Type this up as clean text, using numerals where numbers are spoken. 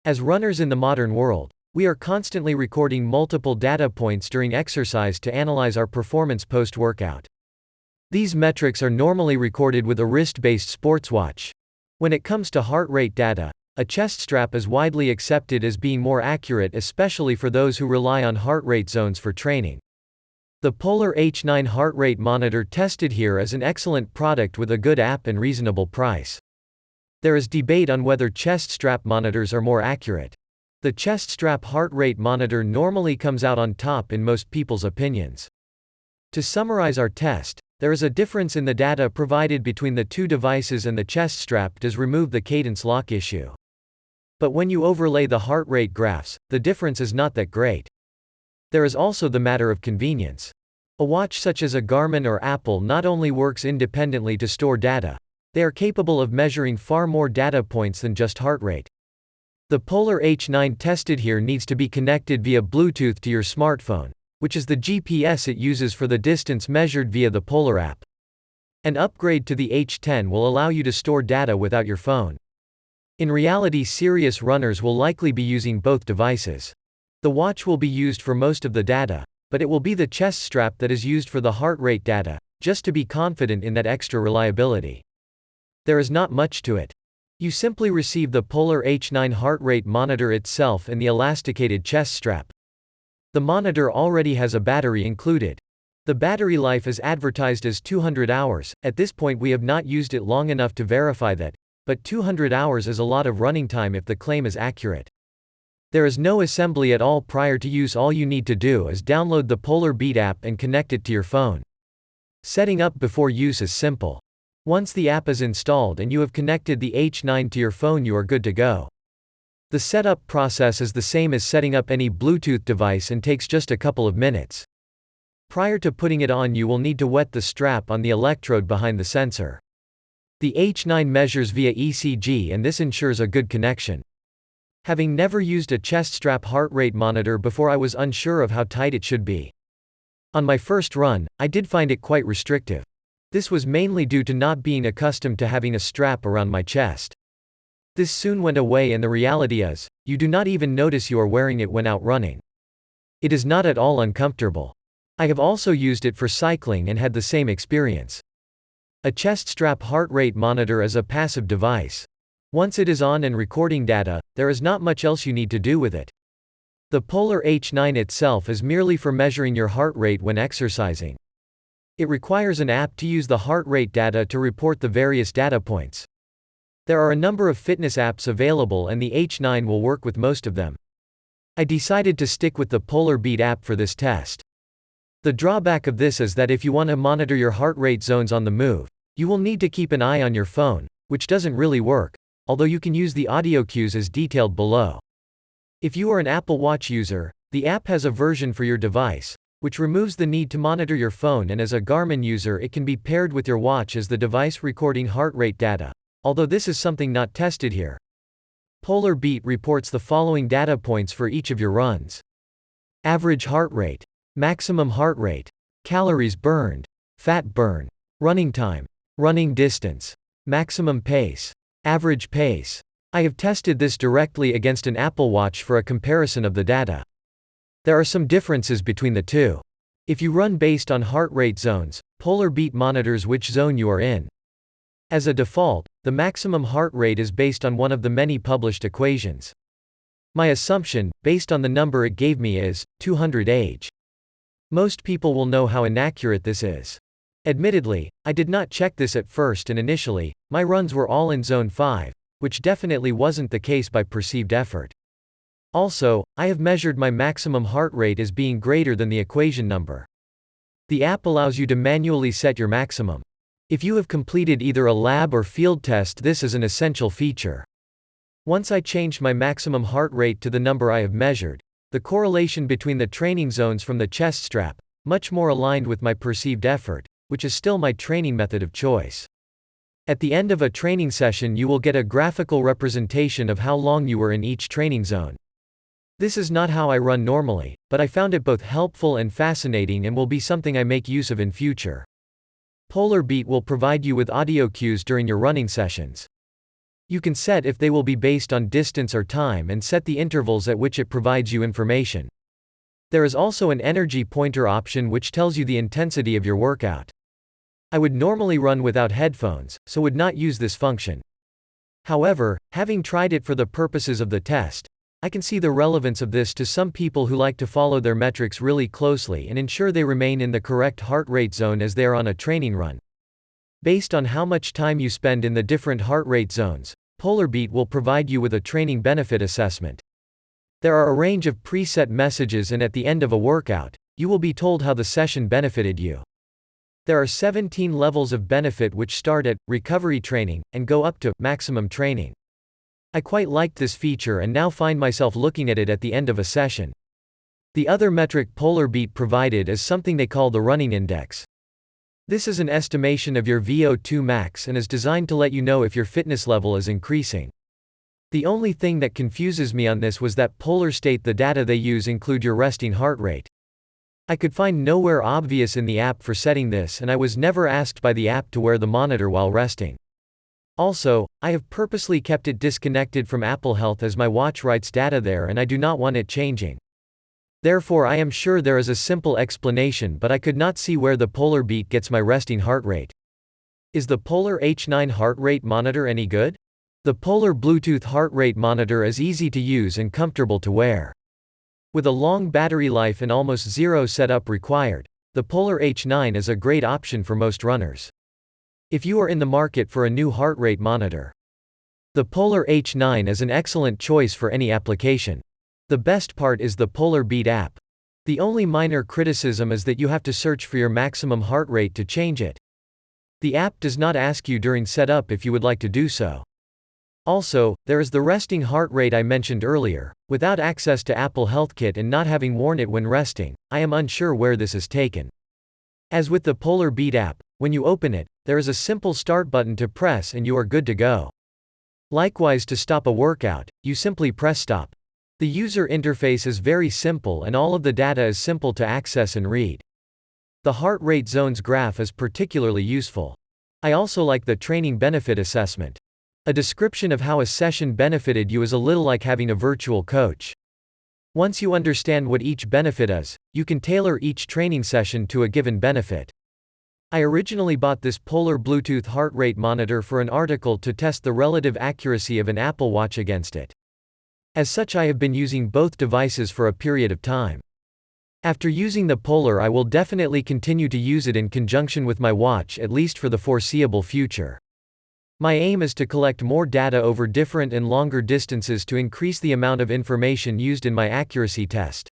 As runners in the modern world, we are constantly recording multiple data points during exercise to analyze our performance post-workout. These metrics are normally recorded with a wrist-based sports watch. When it comes to heart rate data, a chest strap is widely accepted as being more accurate, especially for those who rely on heart rate zones for training. The Polar H9 heart rate monitor tested here is an excellent product with a good app and reasonable price. There is debate on whether chest strap monitors are more accurate. The chest strap heart rate monitor normally comes out on top in most people's opinions. To summarize our test, there is a difference in the data provided between the two devices, and the chest strap does remove the cadence lock issue. But when you overlay the heart rate graphs, the difference is not that great. There is also the matter of convenience. A watch such as a Garmin or Apple not only works independently to store data, they are capable of measuring far more data points than just heart rate. The Polar H9 tested here needs to be connected via Bluetooth to your smartphone, which is the GPS it uses for the distance measured via the Polar app. An upgrade to the H10 will allow you to store data without your phone. In reality, serious runners will likely be using both devices. The watch will be used for most of the data, but it will be the chest strap that is used for the heart rate data, just to be confident in that extra reliability. There is not much to it. You simply receive the Polar H9 heart rate monitor itself and the elasticated chest strap. The monitor already has a battery included. The battery life is advertised as 200 hours, at this point we have not used it long enough to verify that, but 200 hours is a lot of running time if the claim is accurate. There is no assembly at all prior to use. All you need to do is download the Polar Beat app and connect it to your phone. Setting up before use is simple. Once the app is installed and you have connected the H9 to your phone, you are good to go. The setup process is the same as setting up any Bluetooth device and takes just a couple of minutes. Prior to putting it on, you will need to wet the strap on the electrode behind the sensor. The H9 measures via ECG, and this ensures a good connection. Having never used a chest strap heart rate monitor before, I was unsure of how tight it should be. On my first run, I did find it quite restrictive. This was mainly due to not being accustomed to having a strap around my chest. This soon went away, and the reality is, you do not even notice you are wearing it when out running. It is not at all uncomfortable. I have also used it for cycling and had the same experience. A chest strap heart rate monitor is a passive device. Once it is on and recording data, there is not much else you need to do with it. The Polar H9 itself is merely for measuring your heart rate when exercising. It requires an app to use the heart rate data to report the various data points. There are a number of fitness apps available, and the H9 will work with most of them. I decided to stick with the Polar Beat app for this test. The drawback of this is that if you want to monitor your heart rate zones on the move, you will need to keep an eye on your phone, which doesn't really work, although you can use the audio cues as detailed below. If you are an Apple Watch user, the app has a version for your device, which removes the need to monitor your phone, and as a Garmin user it can be paired with your watch as the device recording heart rate data, although this is something not tested here. Polar Beat reports the following data points for each of your runs: average heart rate, maximum heart rate, calories burned, fat burn, running time, running distance, maximum pace, average pace. I have tested this directly against an Apple Watch for a comparison of the data. There are some differences between the two. If you run based on heart rate zones, Polar Beat monitors which zone you are in. As a default, the maximum heart rate is based on one of the many published equations. My assumption, based on the number it gave me, is 200 age. Most people will know how inaccurate this is. Admittedly, I did not check this at first, and initially, my runs were all in zone 5, which definitely wasn't the case by perceived effort. Also, I have measured my maximum heart rate as being greater than the equation number. The app allows you to manually set your maximum. If you have completed either a lab or field test, this is an essential feature. Once I changed my maximum heart rate to the number I have measured, the correlation between the training zones from the chest strap, much more aligned with my perceived effort, which is still my training method of choice. At the end of a training session, you will get a graphical representation of how long you were in each training zone. This is not how I run normally, but I found it both helpful and fascinating, and will be something I make use of in future. Polar Beat will provide you with audio cues during your running sessions. You can set if they will be based on distance or time and set the intervals at which it provides you information. There is also an energy pointer option which tells you the intensity of your workout. I would normally run without headphones, so would not use this function. However, having tried it for the purposes of the test, I can see the relevance of this to some people who like to follow their metrics really closely and ensure they remain in the correct heart rate zone as they are on a training run. Based on how much time you spend in the different heart rate zones, Polarbeat will provide you with a training benefit assessment. There are a range of preset messages, and at the end of a workout, you will be told how the session benefited you. There are 17 levels of benefit which start at recovery training and go up to maximum training. I quite liked this feature and now find myself looking at it at the end of a session. The other metric Polarbeat provided is something they call the running index. This is an estimation of your VO2 max and is designed to let you know if your fitness level is increasing. The only thing that confuses me on this was that Polar state the data they use include your resting heart rate. I could find nowhere obvious in the app for setting this, and I was never asked by the app to wear the monitor while resting. Also, I have purposely kept it disconnected from Apple Health as my watch writes data there and I do not want it changing. Therefore, I am sure there is a simple explanation, but I could not see where the Polarbeat gets my resting heart rate. Is the Polar H9 heart rate monitor any good? The Polar Bluetooth heart rate monitor is easy to use and comfortable to wear. With a long battery life and almost zero setup required, the Polar H9 is a great option for most runners. If you are in the market for a new heart rate monitor, the Polar H9 is an excellent choice for any application. The best part is the Polarbeat app. The only minor criticism is that you have to search for your maximum heart rate to change it. The app does not ask you during setup if you would like to do so. Also, there is the resting heart rate I mentioned earlier. Without access to Apple HealthKit and not having worn it when resting, I am unsure where this is taken. As with the Polarbeat app, when you open it, there is a simple start button to press and you are good to go. Likewise, to stop a workout, you simply press stop. The user interface is very simple and all of the data is simple to access and read. The heart rate zones graph is particularly useful. I also like the training benefit assessment. A description of how a session benefited you is a little like having a virtual coach. Once you understand what each benefit is, you can tailor each training session to a given benefit. I originally bought this Polar Bluetooth heart rate monitor for an article to test the relative accuracy of an Apple Watch against it. As such, I have been using both devices for a period of time. After using the Polar, I will definitely continue to use it in conjunction with my watch, at least for the foreseeable future. My aim is to collect more data over different and longer distances to increase the amount of information used in my accuracy test.